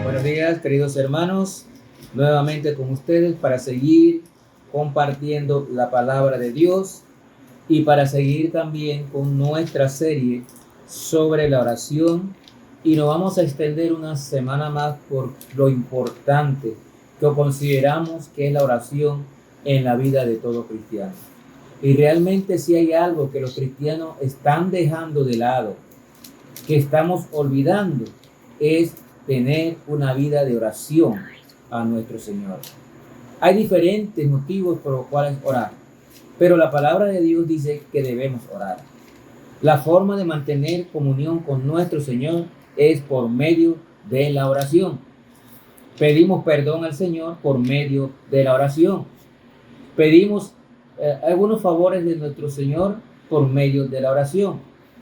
Buenos días, queridos hermanos, nuevamente con ustedes para seguir compartiendo la palabra de Dios y para seguir también con nuestra serie sobre la oración. Y nos vamos a extender una semana más por lo importante que consideramos que es la oración en la vida de todo cristiano. Y realmente si hay algo que los cristianos están dejando de lado, que estamos olvidando, es tener una vida de oración a nuestro Señor. Hay diferentes motivos por los cuales orar, pero la palabra de Dios dice que debemos orar. La forma de mantener comunión con nuestro Señor es por medio de la oración. Pedimos perdón al Señor por medio de la oración. Pedimos algunos favores de nuestro Señor por medio de la oración.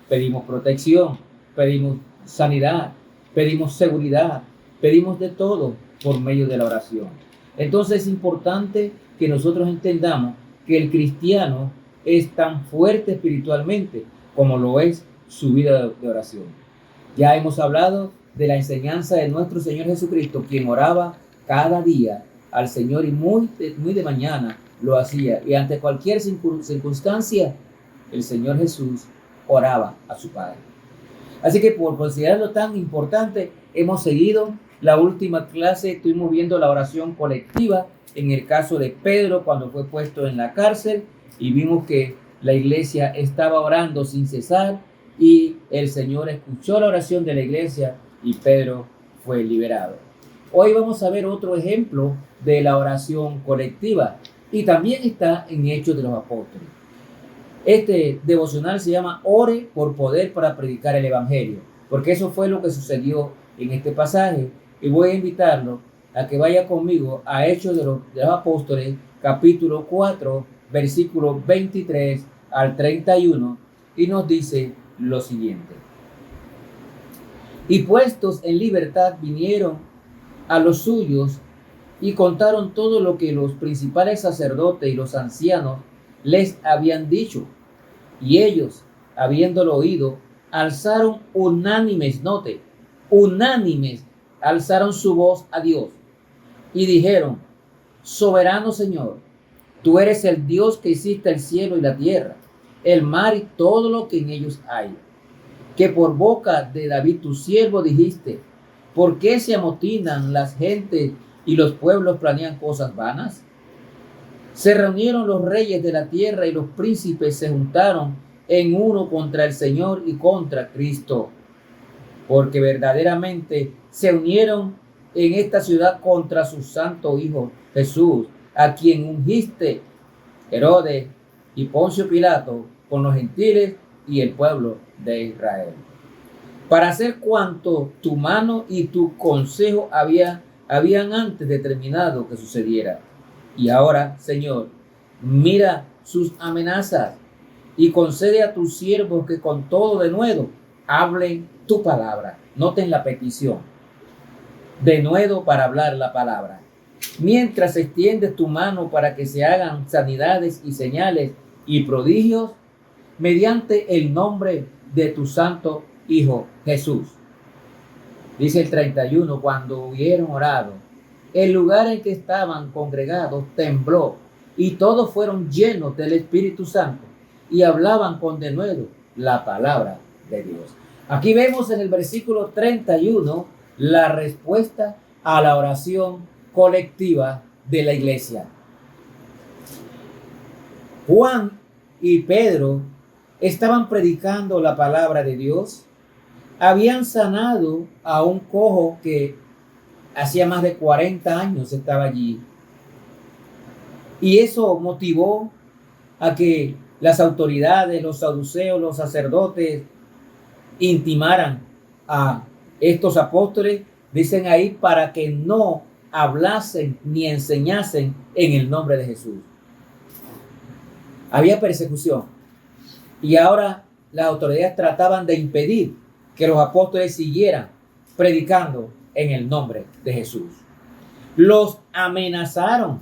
Pedimos protección, pedimos sanidad, pedimos seguridad, pedimos de todo por medio de la oración. Entonces es importante que nosotros entendamos que el cristiano es tan fuerte espiritualmente como lo es su vida de oración. Ya hemos hablado de la enseñanza de nuestro Señor Jesucristo, quien oraba cada día al Señor y muy de mañana lo hacía. Y ante cualquier circunstancia, el Señor Jesús oraba a su Padre. Así que por considerarlo tan importante, hemos seguido la última clase. Estuvimos viendo la oración colectiva en el caso de Pedro cuando fue puesto en la cárcel y vimos que la iglesia estaba orando sin cesar y el Señor escuchó la oración de la iglesia y Pedro fue liberado. Hoy vamos a ver otro ejemplo de la oración colectiva y también está en Hechos de los Apóstoles. Este devocional se llama Ore por poder para predicar el Evangelio, porque eso fue lo que sucedió en este pasaje. Y voy a invitarlo a que vaya conmigo a Hechos de los Apóstoles, capítulo 4, versículos 23 al 31, y nos dice lo siguiente. Y puestos en libertad vinieron a los suyos y contaron todo lo que los principales sacerdotes y los ancianos les habían dicho. Y ellos, habiéndolo oído, alzaron unánimes, alzaron su voz a Dios y dijeron: Soberano Señor, tú eres el Dios que hiciste el cielo y la tierra, el mar y todo lo que en ellos hay, que por boca de David tu siervo dijiste: ¿por qué se amotinan las gentes y los pueblos planean cosas vanas? Se reunieron los reyes de la tierra y los príncipes se juntaron en uno contra el Señor y contra Cristo, porque verdaderamente se unieron en esta ciudad contra su santo Hijo Jesús, a quien ungiste Herodes y Poncio Pilato con los gentiles y el pueblo de Israel, para hacer cuanto tu mano y tu consejo habían antes determinado que sucediera. Y ahora, Señor, mira sus amenazas y concede a tus siervos que con todo denuedo hablen tu palabra. Noten la petición. Denuedo para hablar la palabra. Mientras extiendes tu mano para que se hagan sanidades y señales y prodigios mediante el nombre de tu santo Hijo Jesús. Dice el 31, cuando hubieron orado, el lugar en que estaban congregados tembló y todos fueron llenos del Espíritu Santo y hablaban con denuedo la palabra de Dios. Aquí vemos en el versículo 31 la respuesta a la oración colectiva de la iglesia. Juan y Pedro estaban predicando la palabra de Dios. Habían sanado a un cojo que hacía más de 40 años estaba allí. Y eso motivó a que las autoridades, los saduceos, los sacerdotes intimaran a estos apóstoles, dicen ahí, para que no hablasen ni enseñasen en el nombre de Jesús. Había persecución y ahora las autoridades trataban de impedir que los apóstoles siguieran predicando en el nombre de Jesús. Los amenazaron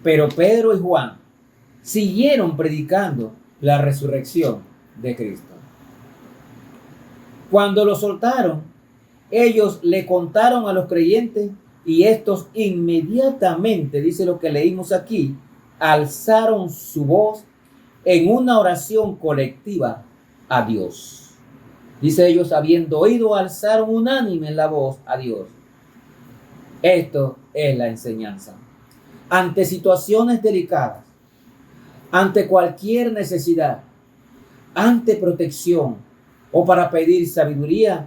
Pero Pedro y Juan siguieron predicando la resurrección de Cristo. Cuando lo soltaron, ellos le contaron a los creyentes y estos inmediatamente, dice lo que leímos aquí, alzaron su voz en una oración colectiva a Dios. Dice ellos, habiendo oído, alzaron unánime la voz a Dios. Esto es la enseñanza. Ante situaciones delicadas, ante cualquier necesidad, ante protección o para pedir sabiduría,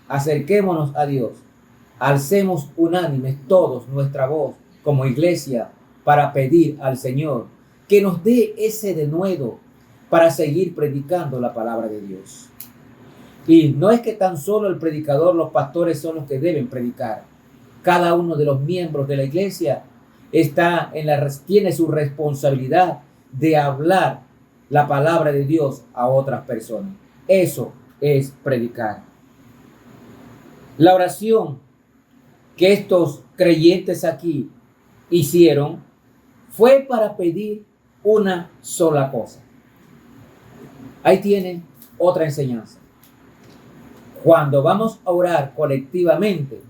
acerquémonos a Dios. Alcemos unánimes todos nuestra voz como iglesia para pedir al Señor que nos dé ese denuedo para seguir predicando la palabra de Dios. Y no es que tan solo el predicador, los pastores son los que deben predicar. Cada uno de los miembros de la iglesia tiene su responsabilidad de hablar la palabra de Dios a otras personas. Eso es predicar. La oración que estos creyentes aquí hicieron fue para pedir una sola cosa. Ahí tienen otra enseñanza. Cuando vamos a orar colectivamente,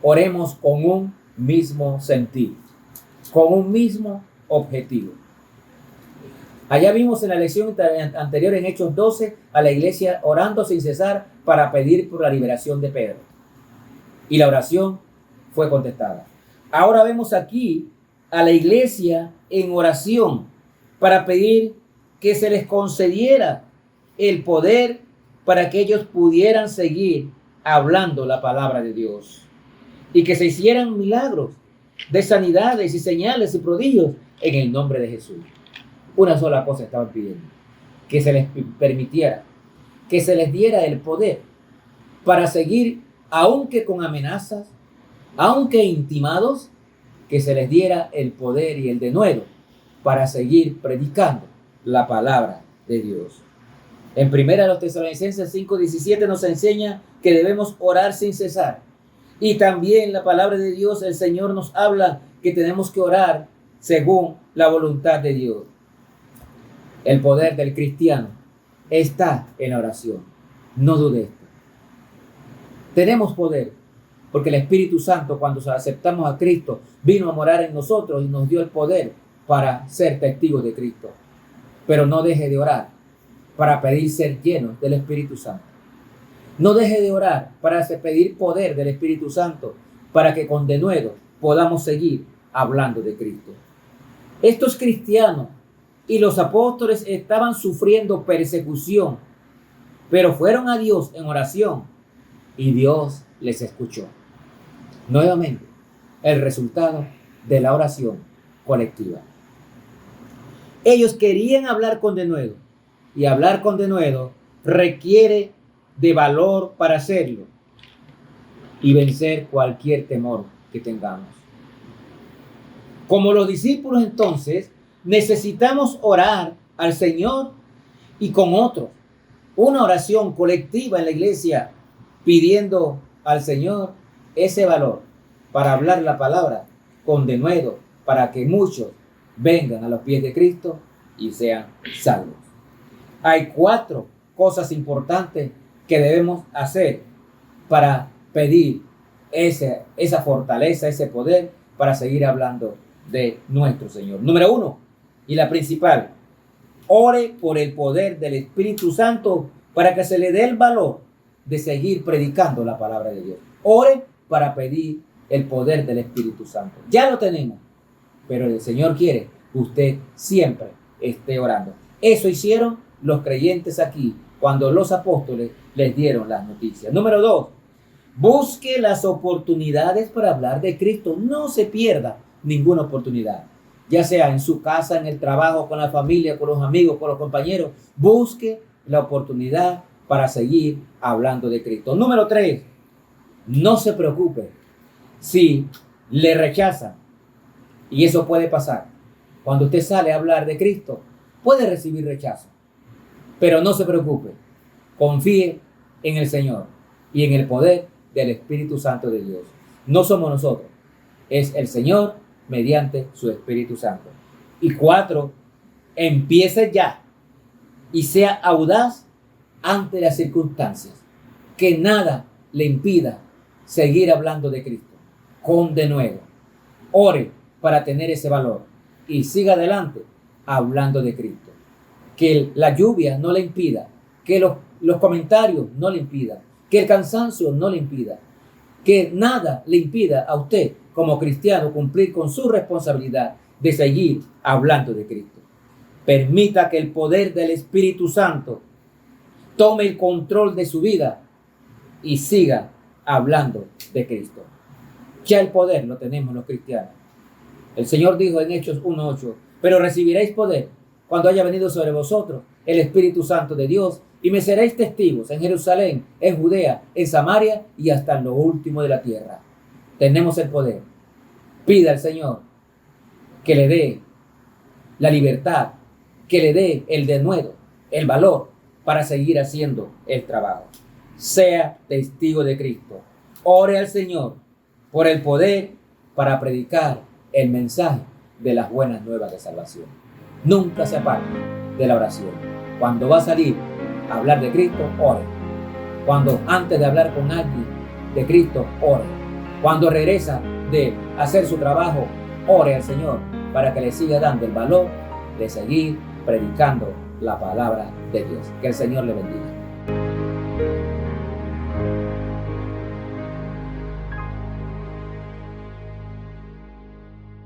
oremos con un mismo sentido, con un mismo objetivo. Allá vimos en la lección anterior en Hechos 12 a la iglesia orando sin cesar para pedir por la liberación de Pedro. Y la oración fue contestada. Ahora vemos aquí a la iglesia en oración para pedir que se les concediera el poder para que ellos pudieran seguir hablando la palabra de Dios y que se hicieran milagros de sanidades y señales y prodigios en el nombre de Jesús. Una sola cosa estaban pidiendo: que se les permitiera, que se les diera el poder para seguir, aunque con amenazas, aunque intimados, que se les diera el poder y el denuedo para seguir predicando la palabra de Dios. En 1 Tesalonicenses 5:17 nos enseña que debemos orar sin cesar. Y también la palabra de Dios, el Señor nos habla que tenemos que orar según la voluntad de Dios. El poder del cristiano está en la oración. No dude esto. Tenemos poder porque el Espíritu Santo, cuando aceptamos a Cristo, vino a morar en nosotros y nos dio el poder para ser testigos de Cristo. Pero no deje de orar para pedir ser llenos del Espíritu Santo. No deje de orar para pedir poder del Espíritu Santo para que con denuedo podamos seguir hablando de Cristo. Estos cristianos y los apóstoles estaban sufriendo persecución, pero fueron a Dios en oración y Dios les escuchó. Nuevamente, el resultado de la oración colectiva. Ellos querían hablar con denuedo, y hablar con denuedo requiere de valor para hacerlo y vencer cualquier temor que tengamos. Como los discípulos, entonces, necesitamos orar al Señor y con otros. Una oración colectiva en la iglesia pidiendo al Señor ese valor para hablar la palabra con denuedo, para que muchos vengan a los pies de Cristo y sean salvos. Hay 4 cosas importantes que debemos hacer para pedir esa fortaleza, ese poder para seguir hablando de nuestro Señor. Número 1, y la principal: ore por el poder del Espíritu Santo para que se le dé el valor de seguir predicando la palabra de Dios. Ore para pedir el poder del Espíritu Santo. Ya lo tenemos, pero el Señor quiere que usted siempre esté orando. Eso hicieron los creyentes aquí cuando los apóstoles les dieron las noticias. Número 2, busque las oportunidades para hablar de Cristo. No se pierda ninguna oportunidad, ya sea en su casa, en el trabajo, con la familia, con los amigos, con los compañeros. Busque la oportunidad para seguir hablando de Cristo. Número 3, no se preocupe si le rechazan, y eso puede pasar. Cuando usted sale a hablar de Cristo, puede recibir rechazo, pero no se preocupe. Confíe en el Señor y en el poder del Espíritu Santo de Dios. No somos nosotros, es el Señor mediante su Espíritu Santo. Y 4, empiece ya y sea audaz ante las circunstancias. Que nada le impida seguir hablando de Cristo con denuedo. Ore para tener ese valor y siga adelante hablando de Cristo. Que la lluvia no le impida, que los comentarios no le impidan, que el cansancio no le impida, que nada le impida a usted como cristiano cumplir con su responsabilidad de seguir hablando de Cristo. Permita que el poder del Espíritu Santo tome el control de su vida y siga hablando de Cristo. Ya el poder lo tenemos los cristianos. El Señor dijo en Hechos 1:8, pero recibiréis poder cuando haya venido sobre vosotros el Espíritu Santo de Dios, y me seréis testigos en Jerusalén, en Judea, en Samaria y hasta en lo último de la tierra. Tenemos el poder. Pida al Señor que le dé la libertad, que le dé el denuedo, el valor para seguir haciendo el trabajo. Sea testigo de Cristo. Ore al Señor por el poder para predicar el mensaje de las buenas nuevas de salvación. Nunca se aparte de la oración. Cuando va a salir a hablar de Cristo, ore. Cuando antes de hablar con alguien de Cristo, ore. Cuando regresa de hacer su trabajo, ore al Señor para que le siga dando el valor de seguir predicando la palabra de Dios. Que el Señor le bendiga.